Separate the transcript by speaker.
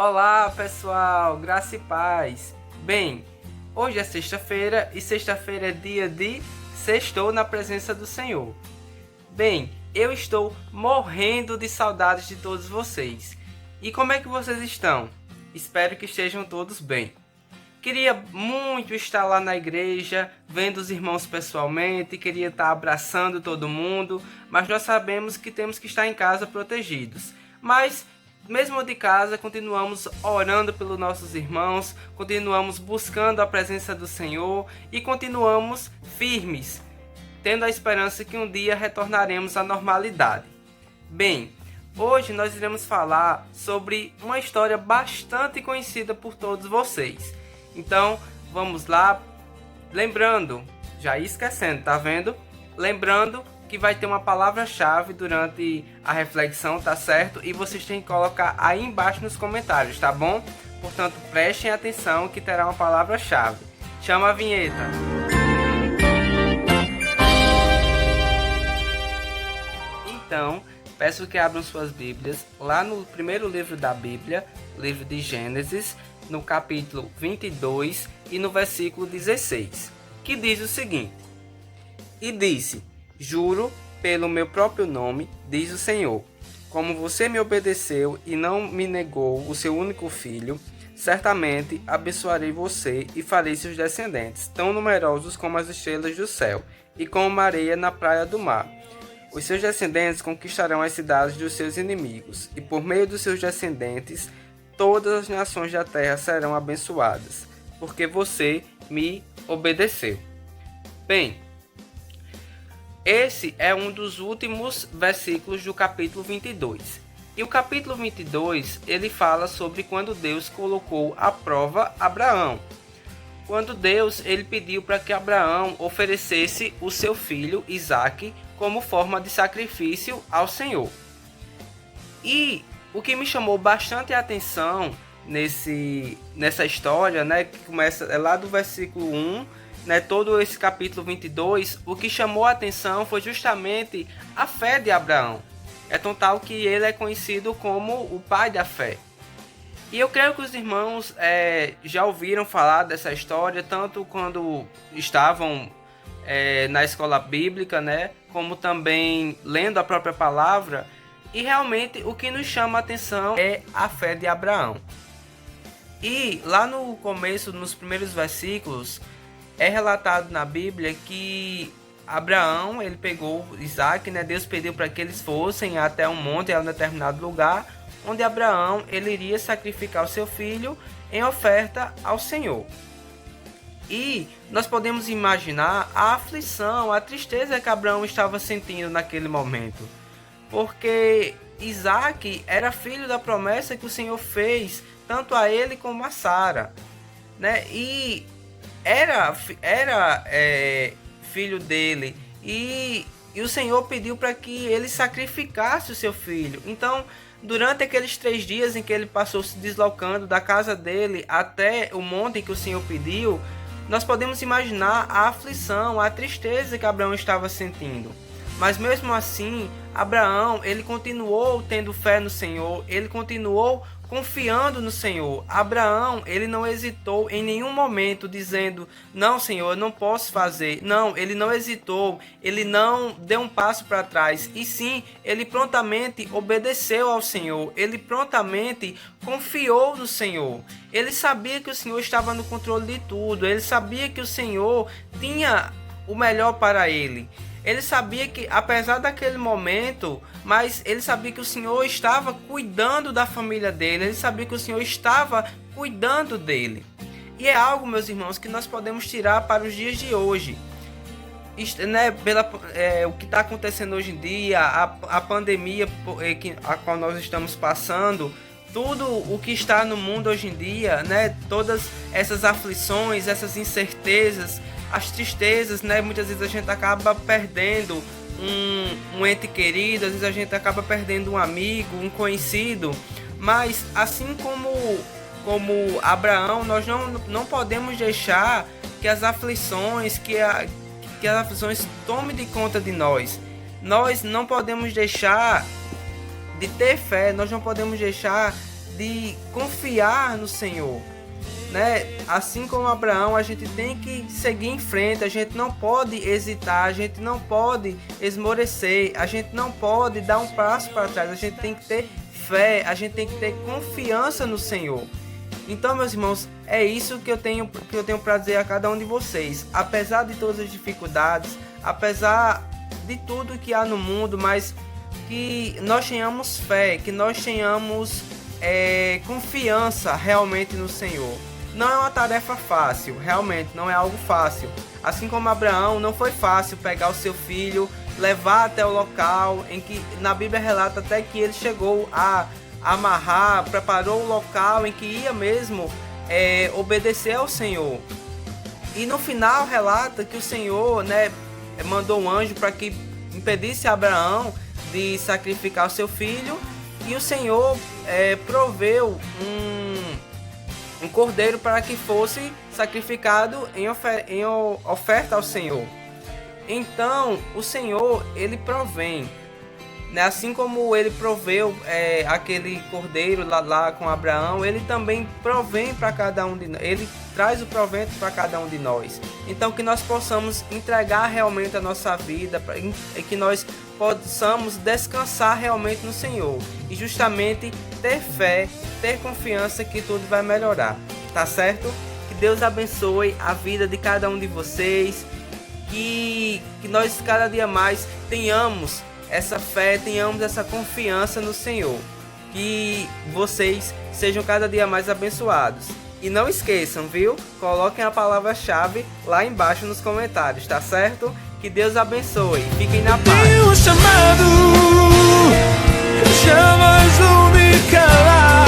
Speaker 1: Olá pessoal, graça e paz. Bem, hoje é sexta-feira e sexta-feira é dia de sextou na presença do Senhor. Bem, eu estou morrendo de saudades de todos vocês. E como é que vocês estão? Espero que estejam todos bem. Queria muito estar lá na igreja, vendo os irmãos pessoalmente, queria estar abraçando todo mundo, mas nós sabemos que temos que estar em casa protegidos. Mas mesmo de casa, continuamos orando pelos nossos irmãos, continuamos buscando a presença do Senhor e continuamos firmes, tendo a esperança que um dia retornaremos à normalidade. Bem, hoje nós iremos falar sobre uma história bastante conhecida por todos vocês. Então, vamos lá. Lembrando, já ia esquecendo, tá vendo? Lembrando que vai ter uma palavra-chave durante a reflexão, tá certo? E vocês têm que colocar aí embaixo nos comentários, tá bom? Portanto, prestem atenção que terá uma palavra-chave. Chama a vinheta. Então, peço que abram suas Bíblias lá no primeiro livro da Bíblia, livro de Gênesis, no capítulo 22 e no versículo 16, que diz o seguinte: E disse: Juro pelo meu próprio nome, diz o Senhor, como você me obedeceu e não me negou o seu único filho, certamente abençoarei você e farei seus descendentes tão numerosos como as estrelas do céu e como a areia na praia do mar. Os seus descendentes conquistarão as cidades dos seus inimigos, e por meio dos seus descendentes todas as nações da terra serão abençoadas, porque você me obedeceu. Bem, esse é um dos últimos versículos do capítulo 22. E o capítulo 22, ele fala sobre quando Deus colocou à prova Abraão. Quando Deus ele pediu para que Abraão oferecesse o seu filho Isaque como forma de sacrifício ao Senhor. E o que me chamou bastante a atenção nessa história, né, que começa lá do versículo 1, né, todo esse capítulo 22, o que chamou a atenção foi justamente a fé de Abraão. É tão tal que ele é conhecido como o pai da fé. E eu creio que os irmãos já ouviram falar dessa história, tanto quando estavam na escola bíblica, né, como também lendo a própria palavra. E realmente o que nos chama a atenção é a fé de Abraão. E lá no começo, nos primeiros versículos, é relatado na Bíblia que Abraão, ele pegou Isaque, né? Deus pediu para que eles fossem até um monte, a um determinado lugar, onde Abraão ele iria sacrificar o seu filho em oferta ao Senhor. E nós podemos imaginar a aflição, a tristeza que Abraão estava sentindo naquele momento. Porque Isaque era filho da promessa que o Senhor fez, tanto a ele como a Sara, né? E era filho dele, e o Senhor pediu para que ele sacrificasse o seu filho. Então, durante aqueles 3 dias em que ele passou se deslocando da casa dele até o monte que o Senhor pediu, nós podemos imaginar a aflição, a tristeza que Abraão estava sentindo. Mas mesmo assim, Abraão, ele continuou tendo fé no Senhor, ele continuou confiando no Senhor. Abraão, ele não hesitou em nenhum momento dizendo: não, Senhor, eu não posso fazer. Não, ele não hesitou, ele não deu um passo para trás. E sim, ele prontamente obedeceu ao Senhor, ele prontamente confiou no Senhor. Ele sabia que o Senhor estava no controle de tudo, ele sabia que o Senhor tinha o melhor para ele. Ele sabia que, apesar daquele momento, mas ele sabia que o Senhor estava cuidando da família dele, ele sabia que o Senhor estava cuidando dele. E é algo, meus irmãos, que nós podemos tirar para os dias de hoje. Isto, né, o que está acontecendo hoje em dia, a pandemia a qual nós estamos passando, tudo o que está no mundo hoje em dia, né, todas essas aflições, essas incertezas, as tristezas, né? Muitas vezes a gente acaba perdendo um ente querido, às vezes a gente acaba perdendo um amigo, um conhecido. Mas assim como Abraão, nós não podemos deixar que as aflições, que as aflições tomem de conta de nós. Nós não podemos deixar de ter fé, nós não podemos deixar de confiar no Senhor, né? Assim como Abraão, a gente tem que seguir em frente, a gente não pode hesitar, a gente não pode esmorecer, a gente não pode dar um passo para trás, a gente tem que ter fé, a gente tem que ter confiança no Senhor. Então, meus irmãos, é isso que eu tenho para dizer a cada um de vocês. Apesar de todas as dificuldades, apesar de tudo que há no mundo, mas que nós tenhamos fé, que nós tenhamos confiança realmente no Senhor. Não é uma tarefa fácil, realmente não é algo fácil. Assim como Abraão, não foi fácil pegar o seu filho, levar até o local em que na Bíblia relata até que ele chegou a amarrar, preparou o local em que ia mesmo obedecer ao Senhor. E no final relata que o Senhor, né, mandou um anjo para que impedisse Abraão de sacrificar o seu filho, e o Senhor proveu um cordeiro para que fosse sacrificado em oferta ao Senhor. Então o Senhor, ele provém, né? Assim como ele proveu aquele cordeiro lá com Abraão, ele também provém para cada um de nós, ele traz o provento para cada um de nós. Então que nós possamos entregar realmente a nossa vida, que nós possamos descansar realmente no Senhor e justamente ter fé, ter confiança que tudo vai melhorar, tá certo? Que Deus abençoe a vida de cada um de vocês, que nós cada dia mais tenhamos essa fé, tenhamos essa confiança no Senhor, que vocês sejam cada dia mais abençoados. E não esqueçam, viu? Coloquem a palavra-chave lá embaixo nos comentários, tá certo? Que Deus abençoe. Fiquem na paz.
Speaker 2: Tenho chamado, chamas vão me calar.